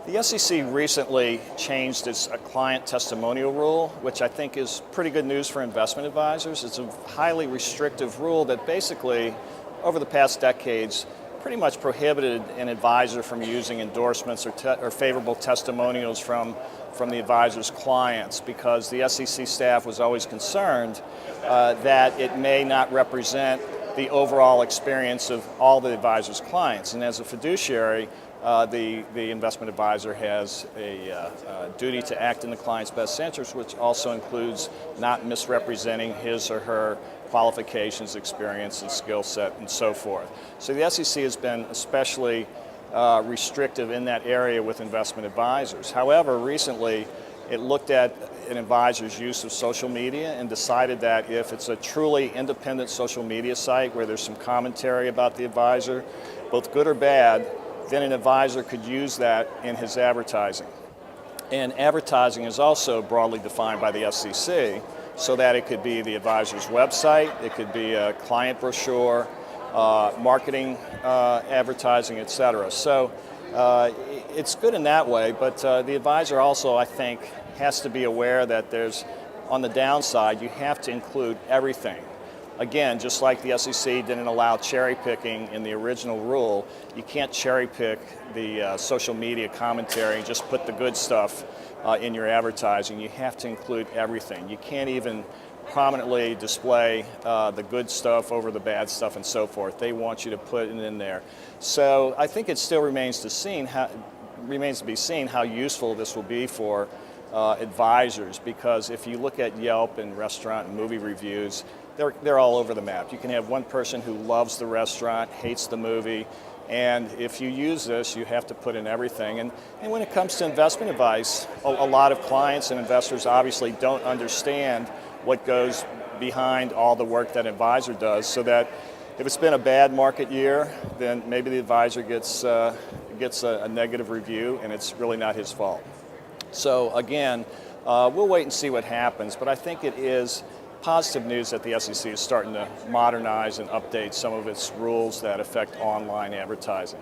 The SEC recently changed its client testimonial rule, which I think is pretty good news for investment advisors. It's a highly restrictive rule that basically, over the past decades, pretty much prohibited an advisor from using endorsements or favorable testimonials from the advisor's clients, because the SEC staff was always concerned that it may not represent the overall experience of all the advisor's clients. And as a fiduciary, the investment advisor has a duty to act in the client's best interest, which also includes not misrepresenting his or her qualifications, experience, and skill set, and so forth. So the SEC has been especially restrictive in that area with investment advisors. However, recently it looked at an advisor's use of social media and decided that if it's a truly independent social media site where there's some commentary about the advisor, both good or bad, then an advisor could use that in his advertising. And advertising is also broadly defined by the SEC, so that it could be the advisor's website, it could be a client brochure, marketing advertising, etc. So it's good in that way, but the advisor also, I think, has to be aware that there's, on the downside, you have to include everything. Again, just like the SEC didn't allow cherry picking in the original rule, you can't cherry pick the social media commentary and just put the good stuff in your advertising. You have to include everything. You can't even prominently display the good stuff over the bad stuff and so forth. They want you to put it in there. So I think it still remains to be seen how useful this will be for advisors, because if you look at Yelp and restaurant and movie reviews, they're all over the map. You can have one person who loves the restaurant, hates the movie, and if you use this, you have to put in everything. And when it comes to investment advice, a lot of clients and investors obviously don't understand what goes behind all the work that an advisor does, so that if it's been a bad market year, then maybe the advisor gets a negative review, and it's really not his fault. So again, we'll wait and see what happens, but I think it is positive news that the SEC is starting to modernize and update some of its rules that affect online advertising.